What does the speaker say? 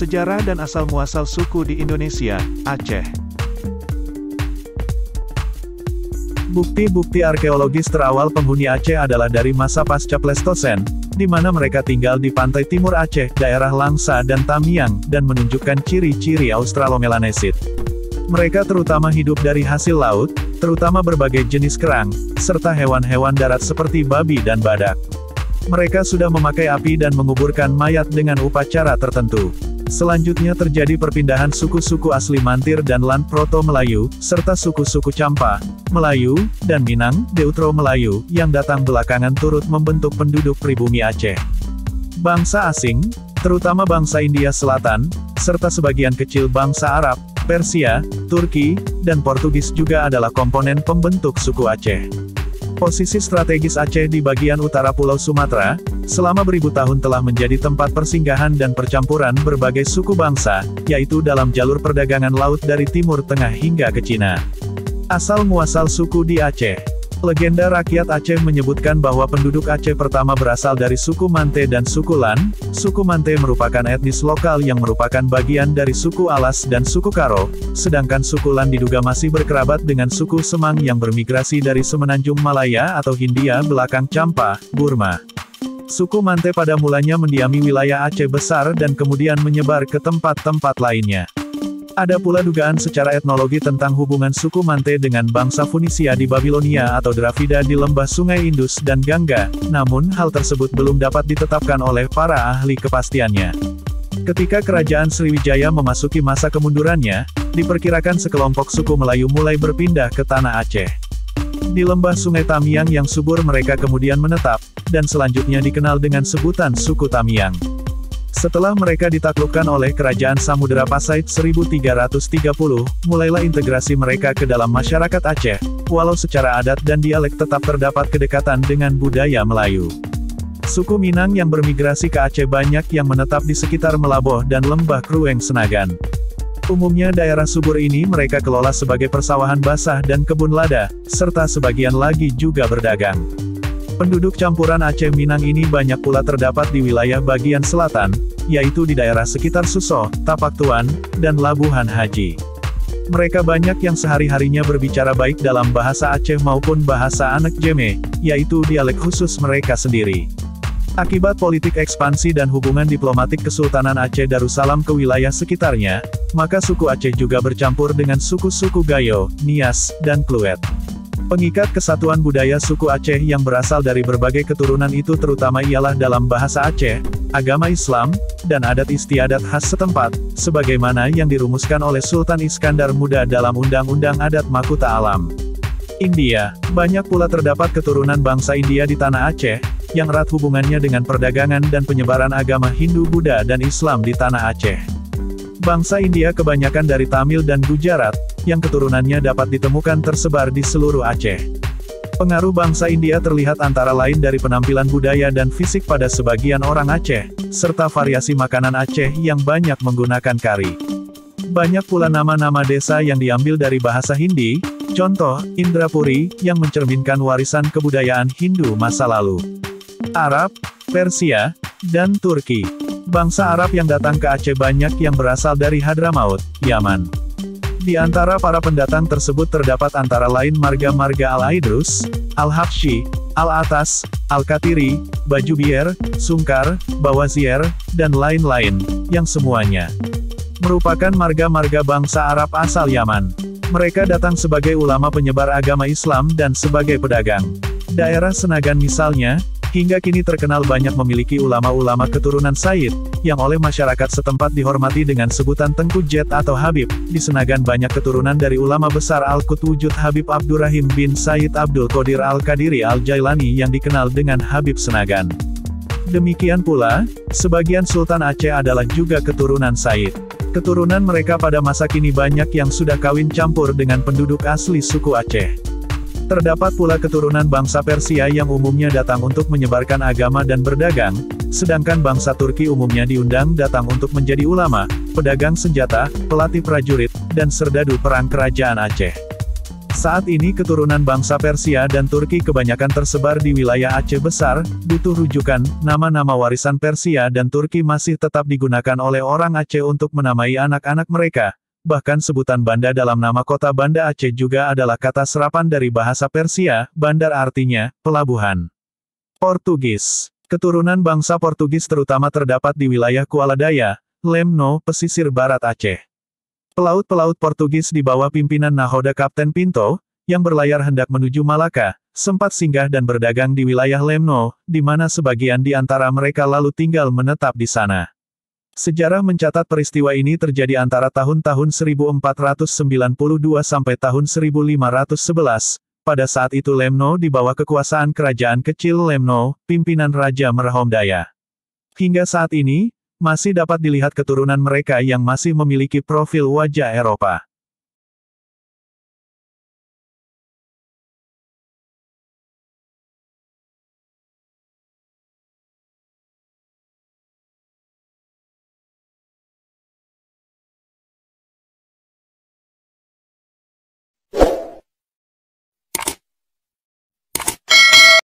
Sejarah dan asal-muasal suku di Indonesia, Aceh. Bukti-bukti arkeologis terawal penghuni Aceh adalah dari masa pasca Pleistosen, di mana mereka tinggal di pantai timur Aceh, daerah Langsa dan Tamiang, dan menunjukkan ciri-ciri Australomelanesid. Mereka terutama hidup dari hasil laut, terutama berbagai jenis kerang, serta hewan-hewan darat seperti babi dan badak. Mereka sudah memakai api dan menguburkan mayat dengan upacara tertentu. Selanjutnya terjadi perpindahan suku-suku asli Mantir dan Land Proto-Melayu, serta suku-suku Champa, Melayu, dan Minang, Deutero-Melayu, yang datang belakangan turut membentuk penduduk pribumi Aceh. Bangsa asing, terutama bangsa India Selatan, serta sebagian kecil bangsa Arab, Persia, Turki, dan Portugis juga adalah komponen pembentuk suku Aceh. Posisi strategis Aceh di bagian utara Pulau Sumatera, selama beribu tahun telah menjadi tempat persinggahan dan percampuran berbagai suku bangsa, yaitu dalam jalur perdagangan laut dari Timur Tengah hingga ke Cina. Asal-muasal suku di Aceh. Legenda rakyat Aceh menyebutkan bahwa penduduk Aceh pertama berasal dari suku Mante dan suku Lan. Suku Mante merupakan etnis lokal yang merupakan bagian dari suku Alas dan suku Karo, sedangkan suku Lan diduga masih berkerabat dengan suku Semang yang bermigrasi dari Semenanjung Malaya atau Hindia belakang Champa, Burma. Suku Mante pada mulanya mendiami wilayah Aceh besar dan kemudian menyebar ke tempat-tempat lainnya. Ada pula dugaan secara etnologi tentang hubungan suku Mante dengan bangsa Funisia di Babilonia atau Dravida di lembah Sungai Indus dan Gangga, namun hal tersebut belum dapat ditetapkan oleh para ahli kepastiannya. Ketika Kerajaan Sriwijaya memasuki masa kemundurannya, diperkirakan sekelompok suku Melayu mulai berpindah ke tanah Aceh. Di lembah Sungai Tamiang yang subur mereka kemudian menetap, dan selanjutnya dikenal dengan sebutan suku Tamiang. Setelah mereka ditaklukkan oleh Kerajaan Samudera Pasait 1330, mulailah integrasi mereka ke dalam masyarakat Aceh, walau secara adat dan dialek tetap terdapat kedekatan dengan budaya Melayu. Suku Minang yang bermigrasi ke Aceh banyak yang menetap di sekitar Melaboh dan Lembah Krueng Senagan. Umumnya daerah subur ini mereka kelola sebagai persawahan basah dan kebun lada, serta sebagian lagi juga berdagang. Penduduk campuran Aceh Minang ini banyak pula terdapat di wilayah bagian selatan, yaitu di daerah sekitar Susoh, Tapak Tuan, dan Labuhan Haji. Mereka banyak yang sehari-harinya berbicara baik dalam bahasa Aceh maupun bahasa Anek Jeme, yaitu dialek khusus mereka sendiri. Akibat politik ekspansi dan hubungan diplomatik Kesultanan Aceh Darussalam ke wilayah sekitarnya, maka suku Aceh juga bercampur dengan suku-suku Gayo, Nias, dan Kluet. Pengikat kesatuan budaya suku Aceh yang berasal dari berbagai keturunan itu terutama ialah dalam bahasa Aceh, agama Islam, dan adat istiadat khas setempat, sebagaimana yang dirumuskan oleh Sultan Iskandar Muda dalam Undang-Undang Adat Mahkota Alam. India, banyak pula terdapat keturunan bangsa India di tanah Aceh, yang erat hubungannya dengan perdagangan dan penyebaran agama Hindu, Buddha dan Islam di tanah Aceh. Bangsa India kebanyakan dari Tamil dan Gujarat, yang keturunannya dapat ditemukan tersebar di seluruh Aceh. Pengaruh bangsa India terlihat antara lain dari penampilan budaya dan fisik pada sebagian orang Aceh, serta variasi makanan Aceh yang banyak menggunakan kari. Banyak pula nama-nama desa yang diambil dari bahasa Hindi, contoh, Indrapuri, yang mencerminkan warisan kebudayaan Hindu masa lalu. Arab, Persia, dan Turki. Bangsa Arab yang datang ke Aceh banyak yang berasal dari Hadramaut, Yaman. Di antara para pendatang tersebut terdapat antara lain marga-marga Al-Aidrus, Al-Habsyi, Al-Atas, Al-Katiri, Bajubier, Sungkar, Bawazier, dan lain-lain, yang semuanya merupakan marga-marga bangsa Arab asal Yaman. Mereka datang sebagai ulama penyebar agama Islam dan sebagai pedagang. Daerah Senagan misalnya, hingga kini terkenal banyak memiliki ulama-ulama keturunan Said, yang oleh masyarakat setempat dihormati dengan sebutan Tengku Jet atau Habib. Di Senagan banyak keturunan dari ulama besar Al-Qut Wujud Habib Abdurrahim bin Said Abdul Qadir Al-Qadiri Al-Jailani yang dikenal dengan Habib Senagan. Demikian pula, sebagian Sultan Aceh adalah juga keturunan Said. Keturunan mereka pada masa kini banyak yang sudah kawin campur dengan penduduk asli suku Aceh. Terdapat pula keturunan bangsa Persia yang umumnya datang untuk menyebarkan agama dan berdagang, sedangkan bangsa Turki umumnya diundang datang untuk menjadi ulama, pedagang senjata, pelatih prajurit, dan serdadu perang kerajaan Aceh. Saat ini keturunan bangsa Persia dan Turki kebanyakan tersebar di wilayah Aceh Besar. Butuh rujukan, nama-nama warisan Persia dan Turki masih tetap digunakan oleh orang Aceh untuk menamai anak-anak mereka. Bahkan sebutan Banda dalam nama kota Banda Aceh juga adalah kata serapan dari bahasa Persia. Bandar artinya pelabuhan. Portugis. Keturunan bangsa Portugis terutama terdapat di wilayah Kuala Daya, Lemno, pesisir barat Aceh. Pelaut-pelaut Portugis di bawah pimpinan nahoda Kapten Pinto, yang berlayar hendak menuju Malaka, sempat singgah dan berdagang di wilayah Lemno, di mana sebagian di antara mereka lalu tinggal menetap di sana. Sejarah mencatat peristiwa ini terjadi antara tahun-tahun 1492 sampai tahun 1511. Pada saat itu Lemno di bawah kekuasaan kerajaan kecil Lemno, pimpinan Raja Merahom Daya. Hingga saat ini, masih dapat dilihat keturunan mereka yang masih memiliki profil wajah Eropa.